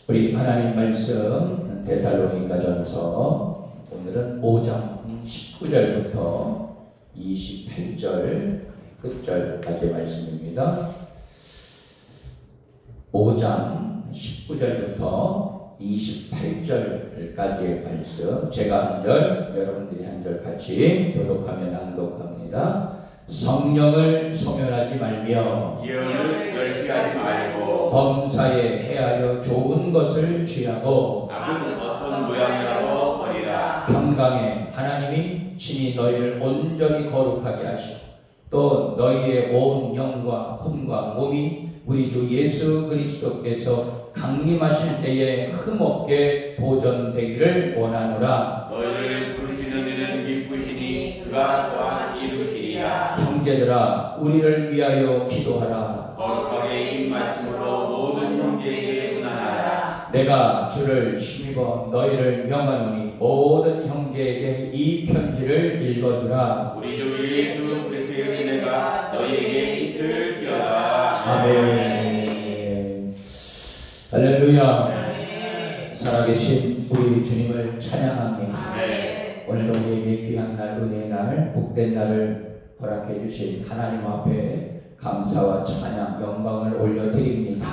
우리 하나님 말씀 데살로니가전서 오늘은 5장 19절부터 28절 끝절까지의 말씀입니다. 5장 19절부터 28절까지의 말씀, 제가 한 절, 여러분들이 한 절 같이 교독하며 낭독합니다. 성령을 소멸하지 말며 예언을 멸시하지 말고 범사에 헤아려 좋은 것을 취하고 남은 어떤 모양이라도 버리라. 평강에 하나님이 친히 너희를 온전히 거룩하게 하시고 또 너희의 온 영과 혼과 몸이 우리 주 예수 그리스도께서 강림하실 때에 흠없게 보존되기를 원하노라. 너희를 부르시는 이는 기쁘시니 그가 또한 이루시리라. 형제들아 우리를 위하여 기도하라. 거룩하게 입맞춤으로 모든 형제에게 문안하라. 내가 주를 힘입어 너희를 명하노니 모든 형제에게 이 편지를 읽어주라. 우리 주 예수 그리스도의 은혜가 너희에게 있을지어다. 아멘. 할렐루야. 살아계신 우리 주님을 찬양합니다. 아멘. 오늘도 우리에게 귀한 날, 은혜의 날, 복된 날을 허락해 주신 하나님 앞에 감사와 찬양, 영광을 올려드립니다.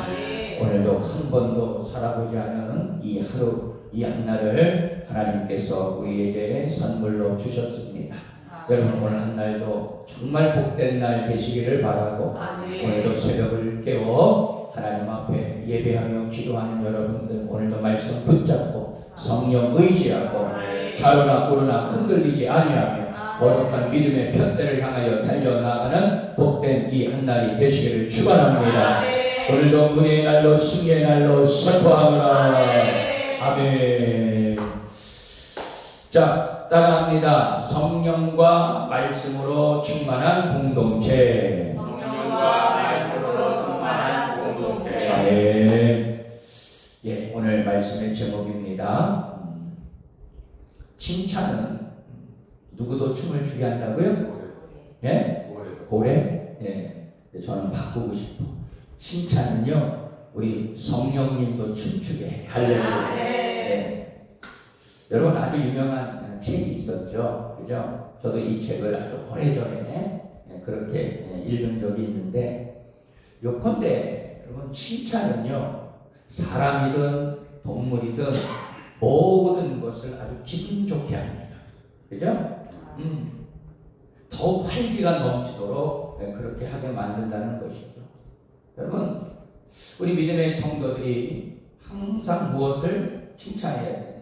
오늘도 한 번도 살아보지 않은 이 하루, 이 한날을 하나님께서 우리에게 선물로 주셨습니다. 여러분 오늘 한날도 정말 복된 날 되시기를 바라고 오늘도 새벽을 깨워 하나님 앞에 예배하며 기도하는 여러분들 오늘도 말씀 붙잡고 성령 의지하고 좌로나 우로나 흔들리지 아니하며 거룩한 믿음의 편대를 향하여 달려나가는 복된 이 한날이 되시기를 축원합니다. 오늘도 은혜의 날로 승리의 날로 선포하노라. 아멘. 자, 따라합니다. 성령과 말씀으로 충만한 공동체. 성령과 말씀으로 충만한 공동체. 아멘. 예, 오늘 말씀의 제목입니다. 칭찬은 누구도 춤을 추게 한다고요? 예? 고래? 예. 저는 바꾸고 싶어. 칭찬은요, 우리 성령님도 춤추게 해. 할렐루야. 예. 여러분 아주 유명한 책이 있었죠. 그죠? 저도 이 책을 아주 오래전에 그렇게 읽은 적이 있는데, 요컨대 여러분 칭찬은요, 사람이든 동물이든 모든 것을 아주 기분 좋게 합니다. 그죠? 더욱 활기가 넘치도록 그렇게 하게 만든다는 것이죠. 여러분, 우리 믿음의 성도들이 항상 무엇을 칭찬해야 돼요?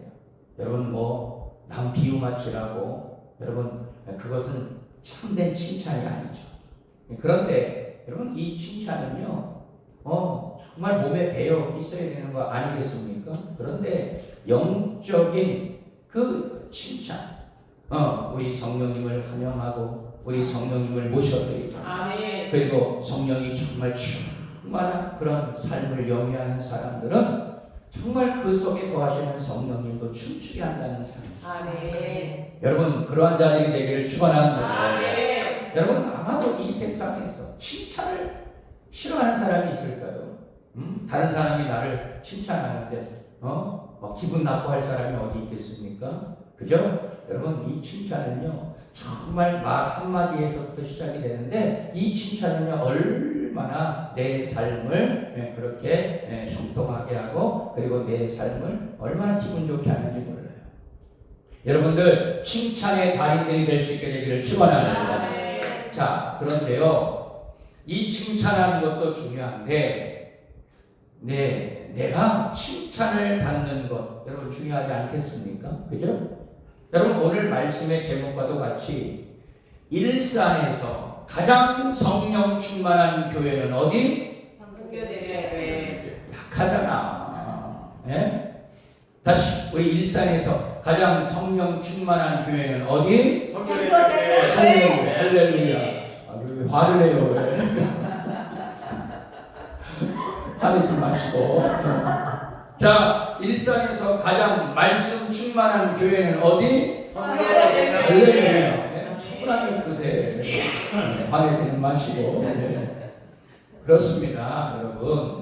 여러분 남 비유 맞추라고 여러분 그것은 참된 칭찬이 아니죠. 그런데 여러분 이 칭찬은요 정말 몸에 배어 있어야 되는 거 아니겠습니까? 그런데 영적인 그 칭찬 우리 성령님을 환영하고 우리 성령님을 모셔드리고 그리고 성령이 정말 충만한 그런 삶을 영위하는 사람들은 정말 그 속에 거하시는 성령님도 춤추게 한다는 사람. 여러분 그러한 자들이 되기를 축원합니다. 여러분 아마도 이 세상에서 칭찬을 싫어하는 사람이 있을까요? 다른 사람이 나를 칭찬하는데 기분 나빠할 사람이 어디 있겠습니까? 그죠? 여러분 이 칭찬은요 정말 말 한마디에서부터 시작이 되는데 이 칭찬은요 얼마나 내 삶을 그렇게 형통하게 하고 그리고 내 삶을 얼마나 기분 좋게 하는지 몰라요. 여러분들 칭찬의 달인들이 될 수 있게 되기를 축원합니다. 자, 그런데요 이 칭찬하는 것도 중요한데 내가 칭찬을 받는 것 여러분 중요하지 않겠습니까? 그죠? 여러분 오늘 말씀의 제목과도 같이 일산에서 가장 성령 충만한 교회는 어디? 약하잖아. 예? 다시 우리 일산에서 가장 성령 충만한 교회는 어디? 할렐루야. 왜 화를 내요? 화내지 마시고. 자, 일산에서 가장 말씀 충만한 교회는 어디? 할렐루야. 천만이어도 돼. 화내지 마시고. 그렇습니다, 여러분.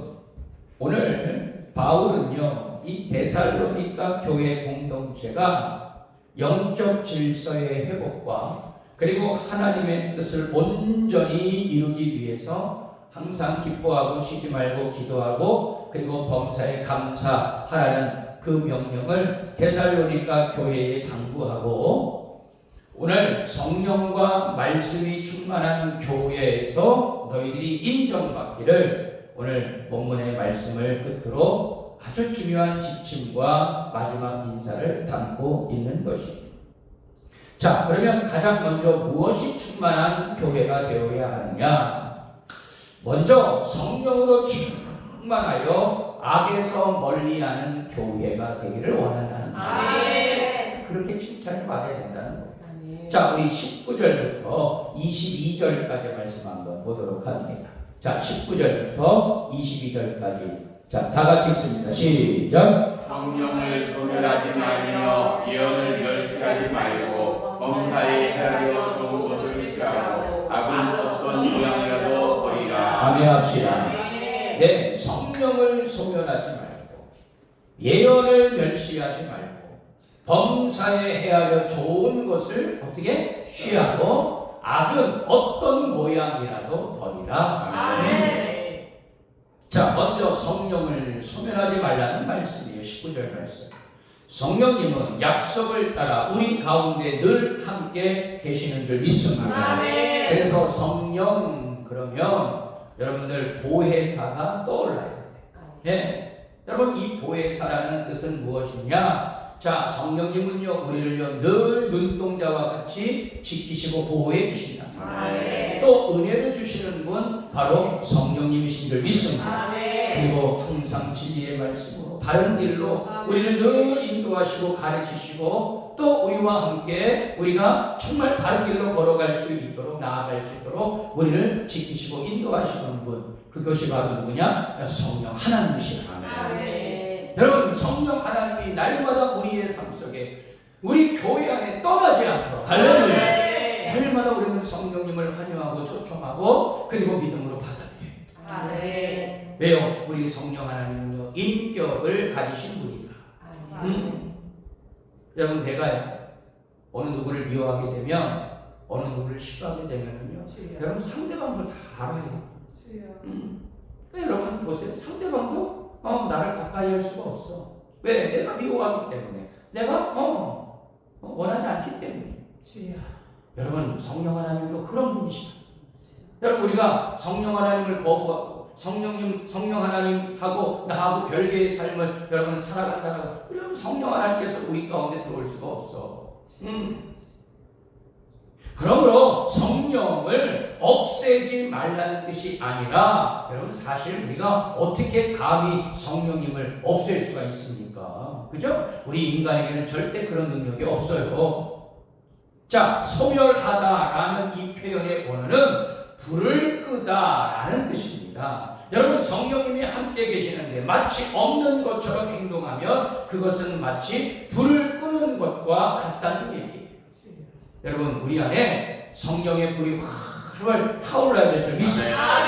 오늘 바울은요, 이 데살로니가 교회 공동체가 영적 질서의 회복과 그리고 하나님의 뜻을 온전히 이루기 위해서 항상 기뻐하고 쉬지 말고 기도하고 그리고 범사에 감사하라는 그 명령을 데살로니가 교회에 당부하고, 오늘 성령과 말씀이 충만한 교회에서 너희들이 인정받기를 오늘 본문의 말씀을 끝으로 아주 중요한 지침과 마지막 인사를 담고 있는 것입니다. 자, 그러면 가장 먼저 무엇이 충만한 교회가 되어야 하느냐? 먼저 성령으로 충만하여 악에서 멀리하는 교회가 되기를 원한다는 거예요. 그렇게 칭찬을 받아야 된다는 거예요. 자, 우리 19절부터 22절까지 말씀 한번 보도록 합니다. 자, 19절부터 22절까지. 자, 다 같이 읽습니다. 시작. 성령을 소멸하지 말며 예언을 멸시하지 말고 범사에 헤아려 좋은 것을 취하고 악은 어떤 모양이라도 버리라. 아멘합시다. 네, 성령을 소멸하지 말고 예언을 멸시하지 말고 범사에 헤아려 좋은 것을 어떻게 취하고 악은 어떤 모양이라도 버리라. 아멘. 자, 먼저 성령을 소멸하지 말라는 말씀이에요. 19절 말씀. 성령님은 약속을 따라 우리 가운데 늘 함께 계시는 줄 믿습니다. 아멘. 그래서 성령 그러면 여러분들 보혜사가 떠올라야 돼요. 네. 여러분, 이 보혜사라는 뜻은 무엇이냐? 자, 성령님은요, 우리를요 늘 눈동자와 같이 지키시고 보호해 주신다. 아멘. 또 은혜를 주시는 분 바로 성령님이신 줄 믿습니다. 아멘. 그리고 항상 진리의 말씀으로 바른 길로 우리를 늘 인도하시고 가르치시고 또 우리와 함께 우리가 정말 바른 길로 걸어갈 수 있도록 나아갈 수 있도록 우리를 지키시고 인도하시는 분, 그것이 바로 누구냐? 성령 하나님이시라. 아멘. 여러분, 성령 하나님이 날마다 우리의 삶 속에 우리 교회 안에 떠나지 않도록 할렐루야. 날마다 우리는 성령님을 환영하고 초청하고 그리고 믿음으로 받아들여요. 아멘. 왜요? 우리 성령 하나님은요 인격을 가지신 분이다. 여러분, 내가요 어느 누구를 미워하게 되면, 어느 누구를 싫어하게 되면은요 여러분 상대방을 다 알아요. 여러분 보세요. 상대방도 나를 가까이 할 수가 없어. 왜? 내가 미워하기 때문에, 내가 원하지 않기 때문에. 여러분, 성령 하나님도 그런 분이시다. 여러분, 우리가 성령 하나님을 거부하고 성령 하나님하고 나하고 별개의 삶을 여러분 살아간다고, 여러분 성령 하나님께서 우리 가운데 들어올 수가 없어. 그러므로 성령을 없애지 말라는 뜻이 아니라, 여러분 사실 우리가 어떻게 감히 성령님을 없앨 수가 있습니까? 그죠? 우리 인간에게는 절대 그런 능력이 없어요. 자, 소멸하다라는 이 표현의 원어는 불을 끄다라는 뜻입니다. 여러분, 성령님이 함께 계시는데 마치 없는 것처럼 행동하면 그것은 마치 불을 끄는 것과 같다는 얘기예요. 여러분, 우리 안에 성령의 불이 활활 타올라야 될 줄 믿습니다.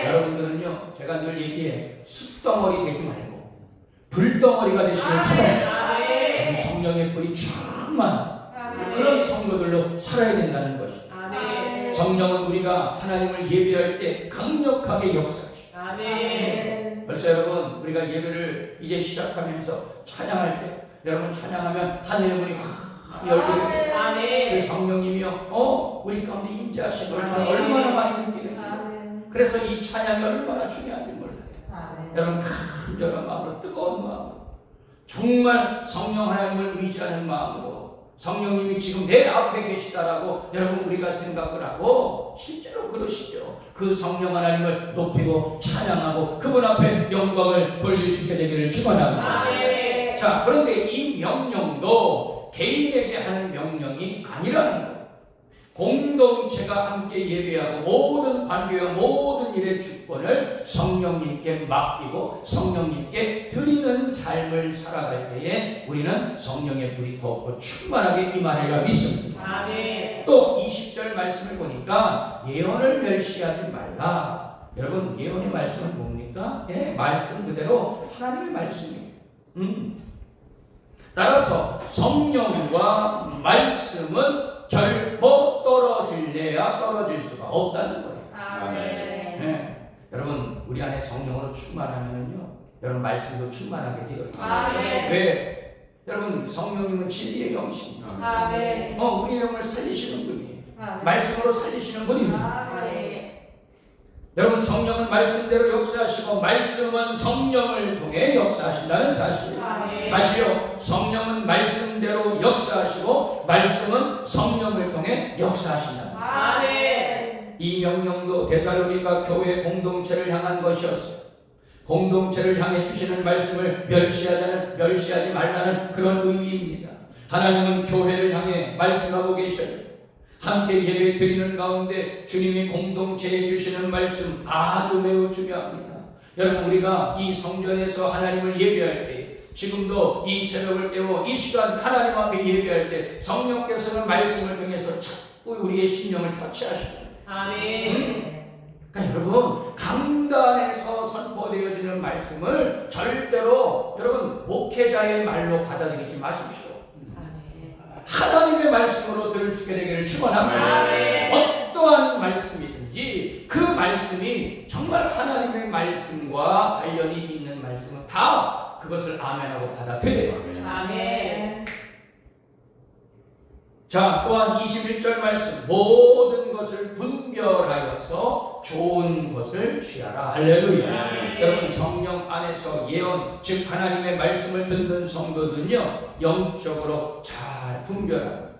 여러분들은요, 제가 늘 얘기해, 숯덩어리 되지 말고 불덩어리가 되시길 축원해요. 성령의 불이 충만한 그런 성도들로 살아야 된다는 것입니다. 성령은 우리가 하나님을 예배할 때 강력하게 역사하시고, 벌써 여러분, 우리가 예배를 이제 시작하면서 찬양할 때, 여러분 찬양하면 하늘의 문이 확 열리게, 그 성령님이요 우리 가운데 임재하신 걸 저는 얼마나 많이 느끼는지. 그래서 이 찬양이 얼마나 중요한지 몰라요. 여러분, 간절한 마음으로, 뜨거운 마음으로, 정말 성령 하나님을 의지하는 마음으로, 성령님이 지금 내 앞에 계시다라고 여러분 우리가 생각을 하고 실제로 그러시죠. 그 성령 하나님을 높이고 찬양하고 그분 앞에 영광을 돌릴 수 있게 되기를 축원합니다. 자, 그런데 이 명령도 개인에게 하는 명령이 아니라는 거예요. 공동체가 함께 예배하고 모든 관계와 모든 일의 주권을 성령님께 맡기고 성령님께 드리는 삶을 살아갈 때에 우리는 성령의 불이 더욱더 충만하게 임하리라 믿습니다. 또 20절 말씀을 보니까 예언을 멸시하지 말라. 여러분 예언의 말씀은 뭡니까? 예, 말씀 그대로 하나님의 말씀이에요. 따라서 성령과 말씀은 결코 떨어질래야 떨어질 수가 없다는 거예요. 아멘. 예, 여러분 우리 안에 성령으로 충만하면요, 여러분 말씀도 충만하게 되어 있어요. 아멘. 왜? 여러분 성령님은 진리의 영이십니다. 아멘. 우리 영을 살리시는 분이에요. 아멘. 말씀으로 살리시는 분입니다. 아멘. 여러분 성령은 말씀대로 역사하시고 말씀은 성령을 통해 역사하신다는 사실. 아멘. 다시요, 성령은 말씀대로 역사하시고 말씀은 성령을 통해 역사하신다. 아멘. 이 명령도 데살로니가 교회 공동체를 향한 것이었어요. 공동체를 향해 주시는 말씀을 멸시하지 말라는 그런 의미입니다. 하나님은 교회를 향해 말씀하고 계셔요. 함께 예배 드리는 가운데 주님이 공동체에 주시는 말씀 아주 매우 중요합니다. 여러분 우리가 이 성전에서 하나님을 예배할 때, 지금도 이 새벽을 깨워 이 시간 하나님 앞에 예배할 때 성령께서는 말씀을 통해서 자꾸 우리의 심령을 터치하십니다. 아멘. 그러니까 여러분 강단에서 선포되어지는 말씀을 절대로 여러분 목회자의 말로 받아들이지 마십시오. 하나님의 말씀으로 들을 수 있게 되기를 축원합니다. 어떠한 말씀이든지 그 말씀이 정말 하나님의 말씀과 관련이 있는 말씀은 다 그것을 아멘하고 받아들여요. 아멘. 자, 또한 21절 말씀, 모든 것을 분별하여서 좋은 것을 취하라. 할렐루야. 여러분 성령 안에서 예언, 즉 하나님의 말씀을 듣는 성도들은요 영적으로 잘 분별해요.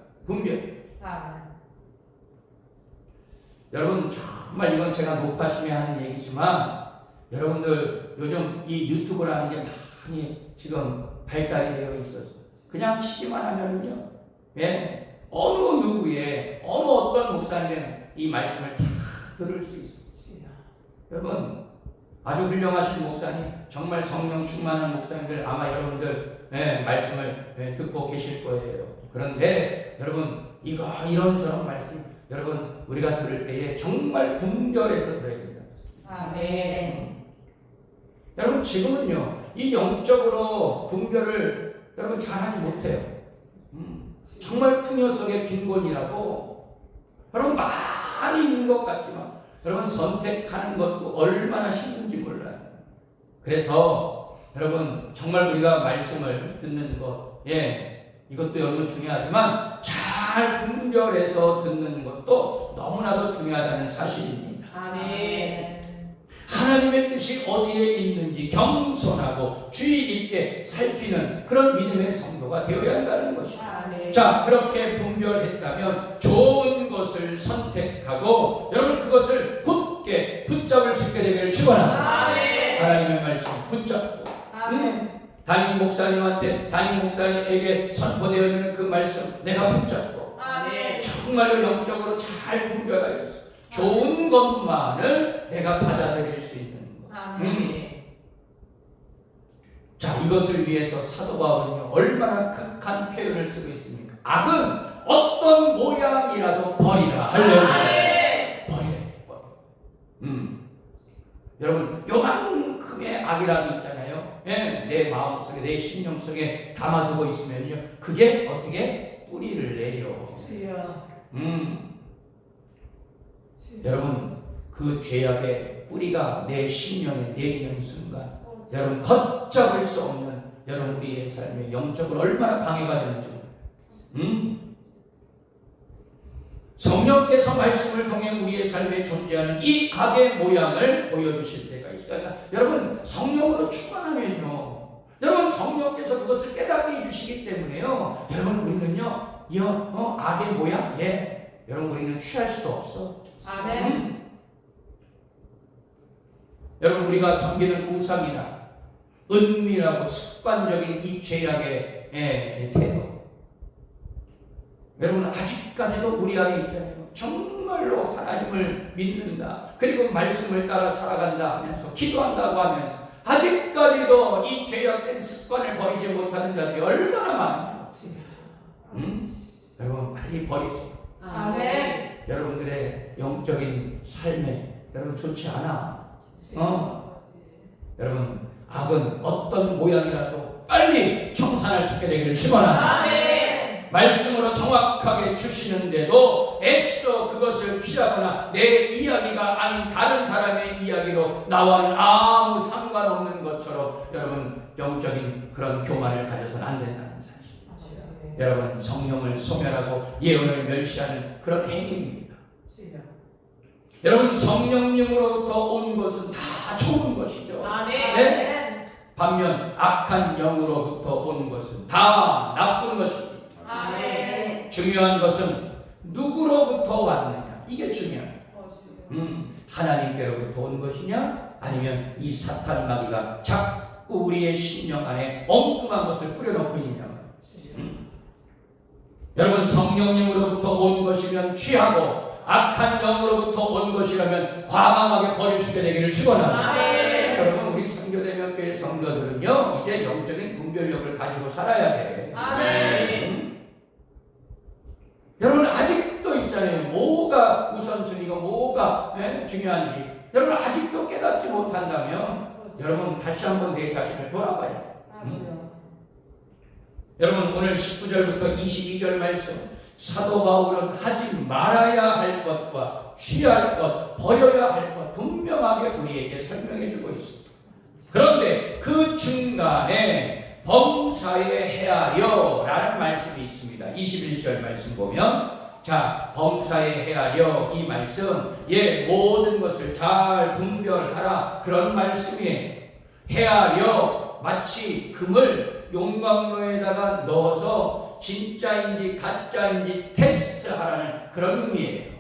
여러분 정말 이건 제가 높아심에 하는 얘기지만, 여러분들 요즘 이 유튜브라는 게 많이 지금 발달이 되어 있어서 그냥 치기만 하면요, 예, 어느 누구의 어느 어떤 목사님은 이 말씀을 다 들을 수 있어요. 여러분 아주 훌륭하신 목사님, 정말 성령 충만한 목사님들 아마 여러분들 말씀을 듣고 계실 거예요. 그런데 여러분 이런저런 말씀 여러분 우리가 들을 때에 정말 분별해서 들어야 된다. 아멘. 여러분 지금은요 이 영적으로 분별을 여러분 잘하지 못해요. 정말 그 녀석의 빈곤이라고 여러분 많이 있는 것 같지만 여러분 선택하는 것도 얼마나 힘든지 몰라요. 그래서 여러분 정말 우리가 말씀을 듣는 것, 이것도 여러분 중요하지만 잘 분별해서 듣는 것도 너무나도 중요하다는 사실입니다. 아멘. 하나님의 뜻이 어디에 있는지 겸손하고 주의 깊게 살피는 그런 믿음의 성도가 되어야 한다는 것입니다. 아멘. 자, 그렇게 분별했다면 좋은 것을 선택하고 여러분 그것을 굳게 붙잡을 수 있게 되기를 축원합니다. 아멘. 하나님의 말씀 붙잡고 담임 목사님에게 선포되어지는 그 말씀 내가 붙잡고 아멘. 정말로 영적으로 잘 분별하여서 좋은 것만을 내가 받아들일 수 있는 것. 아멘. 자, 이것을 위해서 사도 바울은요 얼마나 극한 표현을 쓰고 있습니까? 악은 어떤 모양이라도 버리라. 할렐루야. 버려. 여러분 요만큼의 악이라도 있잖아요. 내 마음속에 내 심령 속에 담아두고 있으면요 그게 어떻게 뿌리를 내려. 여러분 그 죄악의 뿌리가 내 심령에 내리는 순간 여러분 걷잡을 수 없는 여러분 우리의 삶에 영적으로 얼마나 방해가 되는지. 성령께서 말씀을 통해 우리의 삶에 존재하는 이 악의 모양을 보여주실 때가 있어요. 여러분 성령으로 충만하면요 여러분 성령께서 그것을 깨닫게 해주시기 때문에요 여러분 우리는요 악의 모양 여러분 우리는 취할 수도 없어. 아멘. 여러분 우리가 섬기는 우상이나 은밀하고 습관적인 이 죄악의 태도, 여러분 아직까지도 우리 안에 있잖아요. 정말로 하나님을 믿는다, 그리고 말씀을 따라 살아간다 하면서 기도한다고 하면서 아직까지도 이 죄악된 습관을 버리지 못하는 자들이 얼마나 많은지. 여러분 빨리 버리세요. 아멘. 여러분들의 영적인 삶에 여러분 좋지 않아. 여러분, 악은 어떤 모양이라도 빨리 청산할 수 있게 되기를 축원합니다. 말씀으로 정확하게 주시는데도 애써 그것을 피하거나 내 이야기가 아닌 다른 사람의 이야기로 나와는 아무 상관없는 것처럼 여러분 영적인 그런 교만을 가져서는 안 된다는 사실. 여러분, 성령을 소멸하고 예언을 멸시하는 그런 행위입니다. 여러분, 성령님으로부터 온 것은 다 좋은 것이죠. 네? 반면 악한 영으로부터 온 것은 다 나쁜 것입니다. 중요한 것은 누구로부터 왔느냐, 이게 중요해요. 하나님께로부터 온 것이냐, 아니면 이 사탄 마귀가 자꾸 우리의 심령 안에 엉뚱한 것을 뿌려놓고 있느냐. 여러분, 성령님으로부터 온 것이면 취하고 악한 영으로부터 온 것이라면 과감하게 버릴 수 있게 되기를 축원합니다. 여러분, 우리 선교대명교회 성도들은요, 이제 영적인 분별력을 가지고 살아야 돼. 여러분, 아직도 있잖아요. 뭐가 우선순위고 뭐가 중요한지 여러분 아직도 깨닫지 못한다면 여러분 다시 한번 내 자신을 돌아봐요. 여러분, 오늘 19절부터 22절 말씀, 사도 바울은 하지 말아야 할 것과 취할 것, 버려야 할 것 분명하게 우리에게 설명해 주고 있습니다. 그런데 그 중간에 범사에 헤아려 라는 말씀이 있습니다. 21절 말씀 보면, 자, 범사에 헤아려, 이 말씀, 모든 것을 잘 분별하라, 그런 말씀이에요. 헤아려, 마치 금을 용광로에다가 넣어서 진짜인지 가짜인지 테스트하라는 그런 의미예요.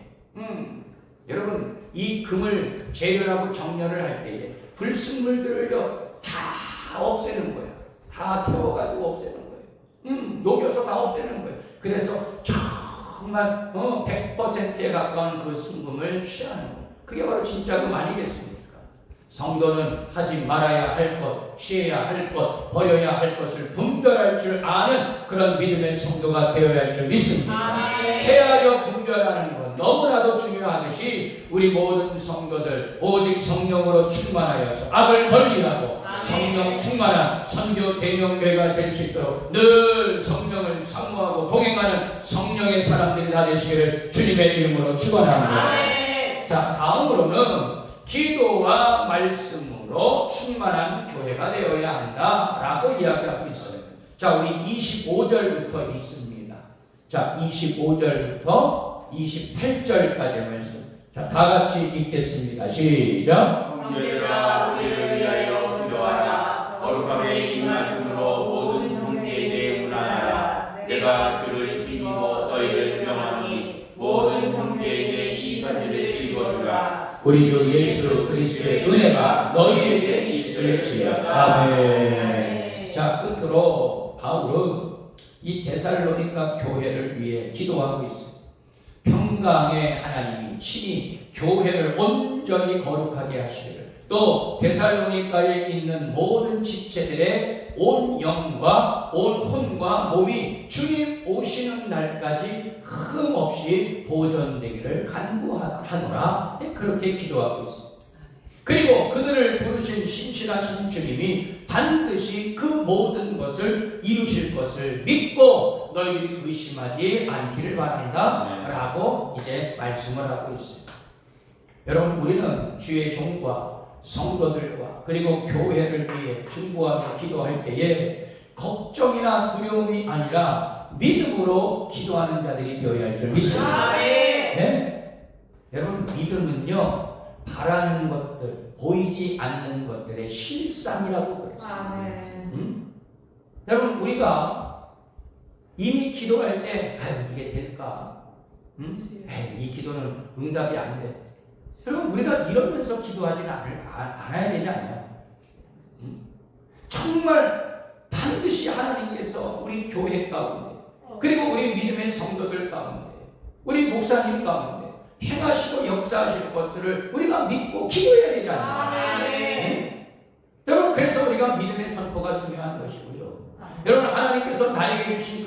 여러분, 이 금을 재련하고 정렬을 할 때에 불순물들을요 다 없애는 거예요. 다 태워가지고 없애는 거예요. 녹여서 다 없애는 거예요. 그래서 정말 100%에 가까운 그 순금을 취하는 거예요. 그게 바로 진짜 금 아니겠습니까? 성도는 하지 말아야 할 것, 취해야 할 것, 버려야 할 것을 분별할 줄 아는 그런 믿음의 성도가 되어야 할 줄 믿습니다. 헤아려 분별하는 것 너무나도 중요하듯이 우리 모든 성도들 오직 성령으로 충만하여서 악을 멀리하고 성령 충만한 선교 대명교회가 될 수 있도록 늘 성령을 사모하고 동행하는 성령의 사람들이 다 되시기를 주님의 이름으로 축원합니다. 자, 다음으로는 기도와 말씀으로 충만한 교회가 되어야 한다라고 이야기하고 있어요. 자, 우리 25절부터 읽습니다. 자, 25절부터 28절까지의 말씀. 자, 다 같이 읽겠습니다. 시작. 형제들아, 우리를 위하여 기도하라. 거룩하게 이 말씀으로 모든 형제에 대해 문안하라. 내가 주를 힘입어 너희를 명하니 모든 형제에게 이 편지를 읽어주라. 우리 주 예수 그리스도의 은혜가 너희에게 있을지어다. 아멘. 자, 끝으로 바울은 이 데살로니가 교회를 위해 기도하고 있습니다. 평강의 하나님이 친히 교회를 온전히 거룩하게 하시기를, 또 데살로니가에 있는 모든 지체들의 온 영과 온 혼과 몸이 주님 오시는 날까지 흠없이 보존되기를 간구하노라, 그렇게 기도하고 있습니다. 그리고 그들을 부르신 신실하신 주님이 반드시 그 모든 것을 이루실 것을 믿고 너희들이 의심하지 않기를 바란다 라고 이제 말씀을 하고 있습니다. 여러분, 우리는 주의 종과 성도들과 그리고 교회를 위해 중보하며 기도할 때에 걱정이나 두려움이 아니라 믿음으로 기도하는 자들이 되어야 할 줄 믿습니다. 네? 여러분, 믿음은요 바라는 것들, 보이지 않는 것들의 실상이라고 그랬어요. 여러분, 우리가 이미 기도할 때 이게 될까? 이 기도는 응답이 안 돼. 여러분, 우리가 이러면서 기도하지는 않아야 되지 않나요? 정말 반드시 하나님께서 우리 교회 가운데, 그리고 우리 믿음의 성도들 가운데, 우리 목사님 가운데 행하시고 역사하실 것들을 우리가 믿고 기도해야 되지 않나요? 여러분, 그래서 우리가 믿음의 선포가 중요한 것이고요. 여러분, 하나님께서 나에게 주신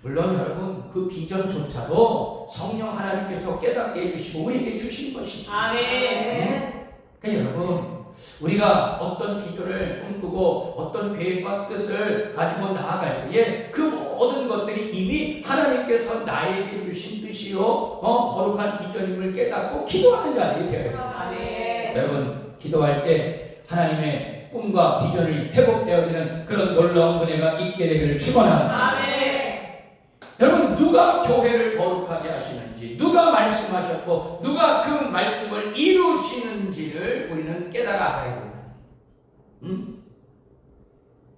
물론 여러분 그 비전조차도 성령 하나님께서 깨닫게 해주시고 우리에게 주신 것이죠. 아멘. 그러니까 여러분, 우리가 어떤 기조를 꿈꾸고 어떤 계획과 뜻을 가지고 나아갈 때에 그 모든 것들이 이미 하나님께서 나에게 주신 뜻이요 거룩한 비전임을 깨닫고 기도하는 자들이 되어야 됩니다. 아멘. 여러분 기도할 때 하나님의 꿈과 비전이 회복되어지는 그런 놀라운 은혜가 있게 되기를 축원합니다. 아멘. 여러분 누가 교회를 거룩하게 하시는지, 누가 말씀하셨고 누가 그 말씀을 이루시는지를 우리는 깨달아 알아야 됩니다.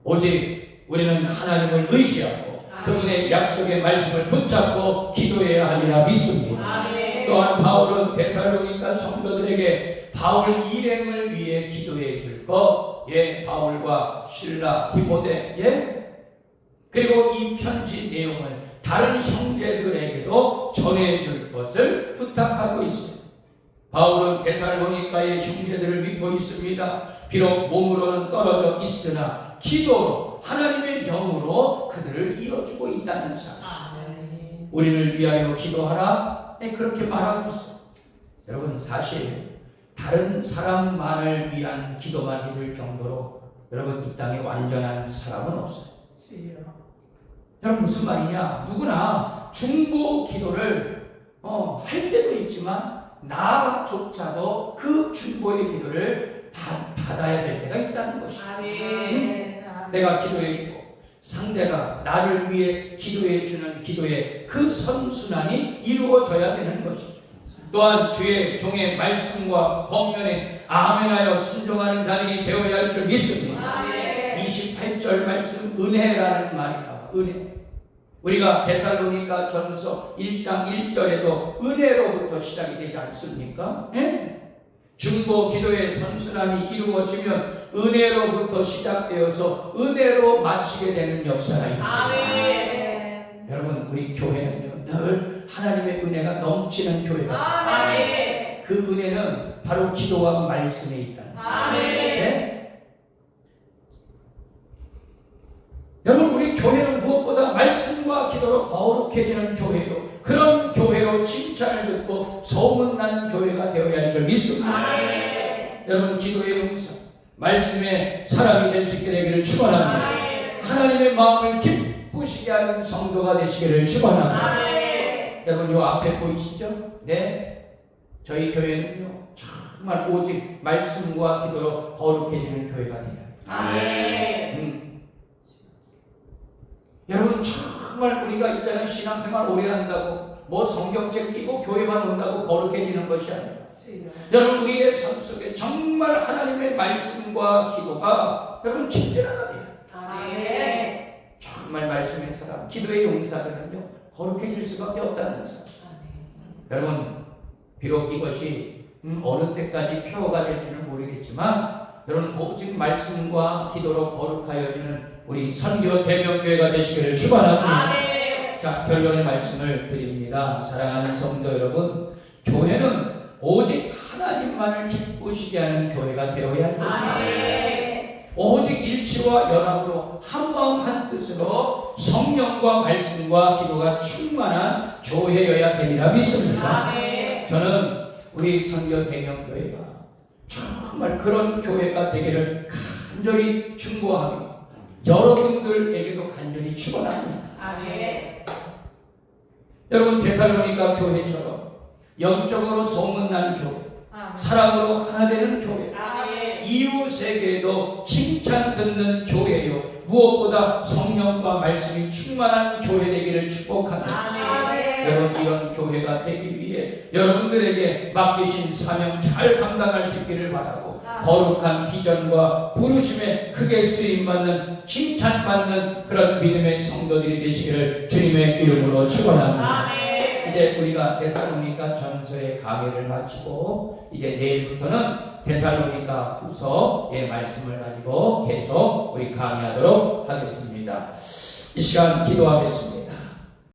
오직 우리는 하나님을 의지하고 그분의 약속의 말씀을 붙잡고 기도해야 하리라 믿습니다. 아멘. 또한 바울은 데살로니가 성도들에게 바울 일행을 위해 기도해 줄 것, 바울과 실라, 디모데, 그리고 이 편지 내용을 다른 형제들에게도 전해줄 것을 부탁하고 있습니다. 바울은 데살로니가의 형제들을 믿고 있습니다. 비록 몸으로는 떨어져 있으나 기도로 하나님의 영으로 그들을 이뤄주고 있다는 사실. 아멘. 우리를 위하여 기도하라. 그렇게 말하고 있습니다. 여러분 사실 다른 사람만을 위한 기도만 해줄 정도로 여러분 이 땅에 완전한 사람은 없어요. 여러분 무슨 말이냐? 누구나 중보 기도를 할 때도 있지만 나조차도 그 중보의 기도를 받아야 될 때가 있다는 것이죠. 아멘. 내가 기도해주고 상대가 나를 위해 기도해주는 기도의 그 선순환이 이루어져야 되는 것이죠. 또한 주의 종의 말씀과 권면에 아멘하여 순종하는 자들이 되어야 할 줄 믿습니다. 아멘. 28절 말씀 은혜라는 말이 나와. 은혜. 우리가 데살로니가 전서 1장 1절에도 은혜로부터 시작이 되지 않습니까? 중보 기도의 선순환이 이루어지면 은혜로부터 시작되어서 은혜로 마치게 되는 역사가 있습니다. 아멘. 여러분 우리 교회는요 늘 하나님의 은혜가 넘치는 교회가 아멘. 그 은혜는 바로 기도와 말씀에 있다는 것입니다. 아멘. 여러분 우리 교회는 무엇보다 말씀과 기도로 거룩해지는 교회요, 그런 교회로 칭찬을 듣고 소문나는 교회가 되어야 할 줄 믿습니다. 아멘. 여러분 기도의 용사, 말씀의 사람이 될 수 있게 되기를 축원합니다. 하나님의 마음을 기쁘시게 하는 성도가 되시기를 축원합니다. 여러분 요 앞에 보이시죠? 네, 저희 교회는요 정말 오직 말씀과 기도로 거룩해지는 교회가 돼요. 아멘. 여러분 정말 우리가 있잖아요, 신앙생활 오래 한다고 뭐 성경책 끼고 교회만 온다고 거룩해지는 것이 아니라 여러분 우리의 삶 속에 정말 하나님의 말씀과 기도가 여러분 진실하다 돼요. 아멘. 정말 말씀의 사람, 기도의 용사들은요 거룩해질 수밖에 없다는 사실. 여러분 비록 이것이 어느 때까지 표가 될지는 모르겠지만 여러분 오직 말씀과 기도로 거룩하여지는 우리 선교 대명교회가 되시기를 축원합니다. 자, 결론의 말씀을 드립니다. 사랑하는 성도 여러분, 교회는 오직 하나님만을 기쁘시게 하는 교회가 되어야 할 것입니다. 오직 일치와 연합으로 한마음 한뜻으로 성령과 말씀과 기도가 충만한 교회여야 되리라 믿습니다. 저는 우리 선교 대명교회가 정말 그런 교회가 되기를 간절히 충고하며 여러분들에게도 간절히 축원합니다. 여러분 데살로니가 교회처럼 영적으로 소문난 교회, 사랑으로 하나 되는 교회, 이웃에게도 칭찬 듣는 교회요, 무엇보다 성령과 말씀이 충만한 교회 되기를 축복합니다. 여러분 이런 교회가 되기 위해 여러분들에게 맡기신 사명 잘 감당할 수 있기를 바라고 거룩한 비전과 부르심에 크게 쓰임받는 칭찬받는 그런 믿음의 성도들이 되시기를 주님의 이름으로 축원합니다. 이제 우리가 데살로니가 전서의 강의를 마치고 이제 내일부터는 데살로니가 후서의 말씀을 가지고 계속 우리 강의하도록 하겠습니다. 이 시간 기도하겠습니다.